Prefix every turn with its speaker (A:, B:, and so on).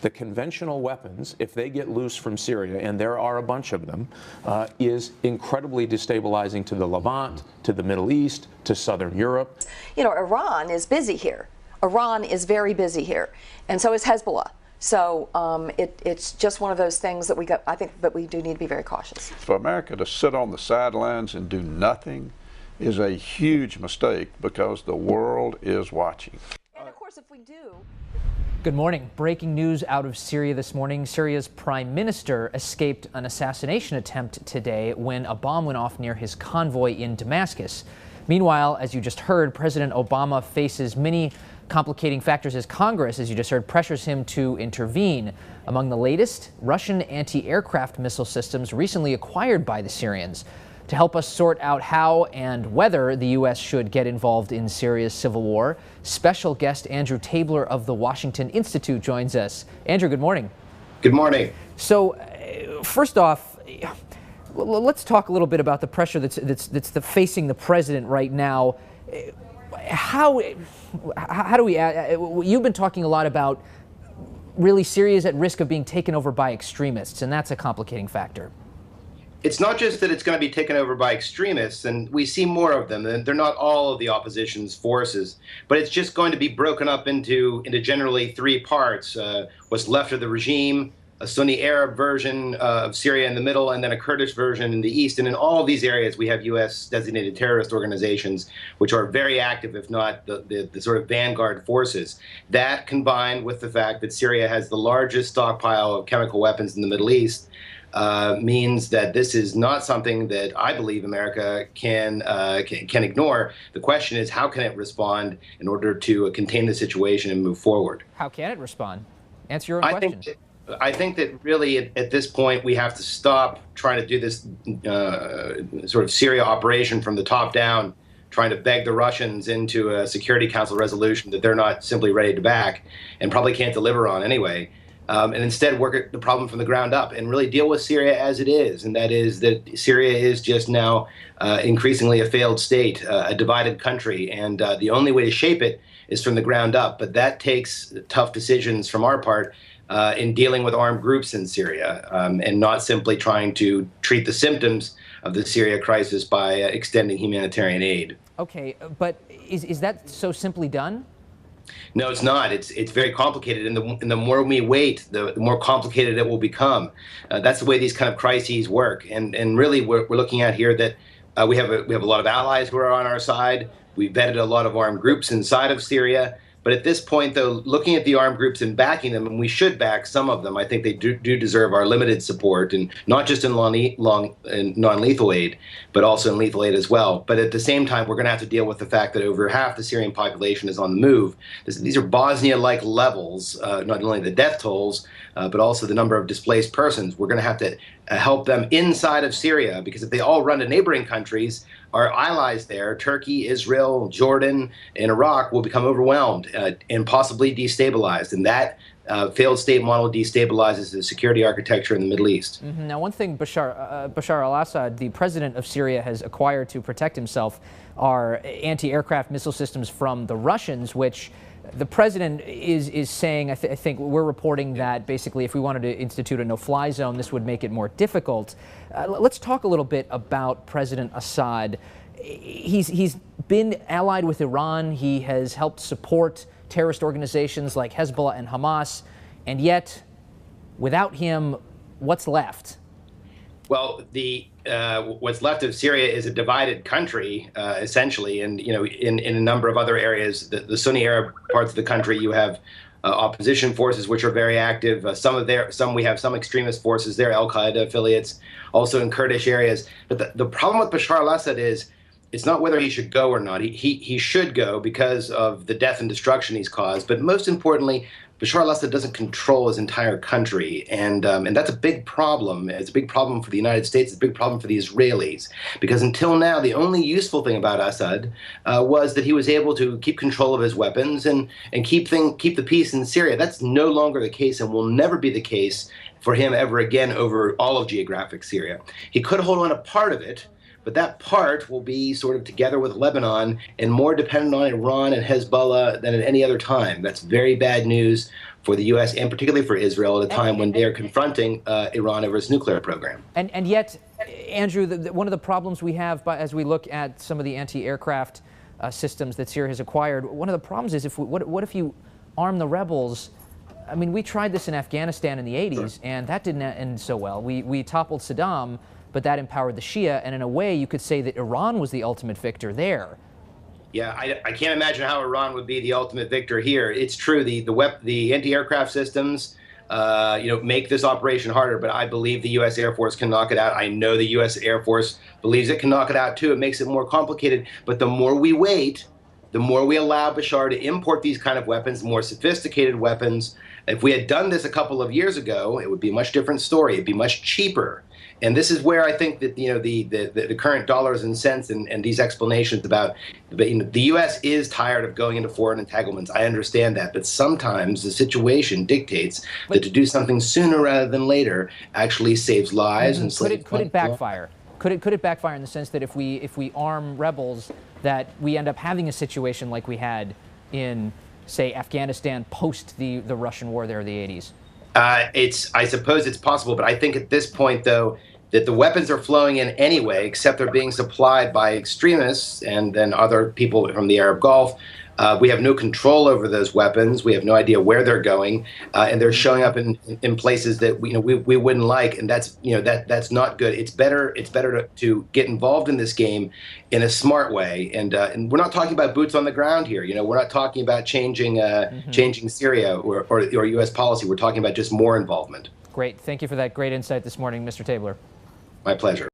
A: The conventional weapons, if they get loose from Syria, and there are a bunch of them, is incredibly destabilizing to the Levant, to the Middle East, to Southern Europe.
B: You know, Iran is busy here. Iran is very busy here, and so is Hezbollah. So it's just one of those things that I think that we do need to be very cautious.
C: For America to sit on the sidelines and do nothing is a huge mistake because the world is watching.
B: And of course, if we do.
D: Good morning. Breaking news out of Syria this morning. Syria's prime minister escaped an assassination attempt today when a bomb went off near his convoy in Damascus. Meanwhile, as you just heard, President Obama faces many complicating factors as Congress, as you just heard, pressures him to intervene. Among the latest, Russian anti-aircraft missile systems recently acquired by the Syrians. To help us sort out how and whether the U.S. should get involved in Syria's civil war, special guest Andrew Tabler of the Washington Institute joins us. Andrew, good morning.
E: Good morning.
D: So, first off, let's talk a little bit about the pressure that's facing the president right now. How do we? You've been talking a lot about really Syria is at risk of being taken over by extremists, and that's a complicating factor.
E: It's not just that it's going to be taken over by extremists, and we see more of them. They're not all of the opposition's forces, but it's just going to be broken up into generally three parts. What's left of the regime, a Sunni Arab version of Syria in the middle, and then a Kurdish version in the east. And in all of these areas, we have U.S. designated terrorist organizations, which are very active, if not the sort of vanguard forces. That, combined with the fact that Syria has the largest stockpile of chemical weapons in the Middle East, means that this is not something that I believe America can ignore. The question is, how can it respond in order to contain the situation and move forward?
D: How can it respond? Answer your own question.
E: I think that really at this point we have to stop trying to do this sort of Syria operation from the top down, trying to beg the Russians into a Security Council resolution that they're not simply ready to back and probably can't deliver on anyway. And instead work at the problem from the ground up and really deal with Syria as it is. And that is that Syria is just now increasingly a failed state, a divided country. And the only way to shape it is from the ground up. But that takes tough decisions from our part in dealing with armed groups in Syria and not simply trying to treat the symptoms of the Syria crisis by extending humanitarian aid.
D: Okay, but is that so simply done?
E: No, it's not. It's very complicated, and the more we wait, the more complicated it will become. That's the way these kind of crises work. And really, we're looking at here that we have a lot of allies who are on our side. We've vetted a lot of armed groups inside of Syria. But at this point, though, looking at the armed groups and backing them, and we should back some of them, I think they do deserve our limited support, and not just in non-lethal aid, but also in lethal aid as well. But at the same time, we're going to have to deal with the fact that over half the Syrian population is on the move. These are Bosnia-like levels, not only the death tolls, but also the number of displaced persons. We're going to have to help them inside of Syria, because if they all run to neighboring countries, our allies there, Turkey, Israel, Jordan, and Iraq, will become overwhelmed and possibly destabilized. And that failed state model destabilizes the security architecture in the Middle East.
D: Mm-hmm. Now, one thing Bashar al-Assad, the president of Syria, has acquired to protect himself are anti-aircraft missile systems from the Russians, which the president is saying, I think we're reporting that basically if we wanted to institute a no-fly zone, this would make it more difficult. Let's talk a little bit about President Assad. He's been allied with Iran. He has helped support terrorist organizations like Hezbollah and Hamas. And yet, without him, what's left?
E: Well, what's left of Syria is a divided country, essentially, and in a number of other areas, the Sunni Arab parts of the country, you have opposition forces which are very active. We have some extremist forces there, Al Qaeda affiliates, also in Kurdish areas. But the problem with Bashar al-Assad is it's not whether he should go or not. He should go because of the death and destruction he's caused. But most importantly, Bashar al-Assad doesn't control his entire country, and that's a big problem. It's a big problem for the United States. It's a big problem for the Israelis, because until now, the only useful thing about Assad was that he was able to keep control of his weapons and keep the peace in Syria. That's no longer the case and will never be the case for him ever again over all of geographic Syria. He could hold on a part of it, but that part will be sort of together with Lebanon and more dependent on Iran and Hezbollah than at any other time. That's very bad news for the U.S. and particularly for Israel at a time when they are confronting Iran over its nuclear program.
D: And yet, Andrew, one of the problems we have as we look at some of the anti-aircraft systems that Syria has acquired, one of the problems is what if you arm the rebels? I mean, we tried this in Afghanistan in the 80s, and that didn't end so well. We toppled Saddam, but that empowered the Shia, and in a way, you could say that Iran was the ultimate victor there.
E: Yeah, I can't imagine how Iran would be the ultimate victor here. It's true, the anti-aircraft systems, make this operation harder, but I believe the U.S. Air Force can knock it out. I know the U.S. Air Force believes it can knock it out too. It makes it more complicated, but the more we wait, the more we allow Bashar to import these kind of weapons, more sophisticated weapons. If we had done this a couple of years ago, it would be a much different story. It'd be much cheaper. And this is where I think that the current dollars and cents and these explanations about the U.S. is tired of going into foreign entanglements. I understand that, but sometimes the situation dictates that to do something sooner rather than later actually saves lives and
D: could it backfire? Could it backfire in the sense that if we arm rebels, that we end up having a situation like we had in, say, Afghanistan post the Russian war there in the 80s?
E: I suppose it's possible, but I think at this point, though, that the weapons are flowing in anyway, except they're being supplied by extremists and then other people from the Arab Gulf. We have no control over those weapons. We have no idea where they're going, and they're showing up in places that we wouldn't like, and that's not good. It's better to get involved in this game in a smart way, and we're not talking about boots on the ground here. We're not talking about changing Syria or U.S. policy. We're talking about just more involvement.
D: Great. Thank you for that great insight this morning, Mr. Tabler.
E: My pleasure.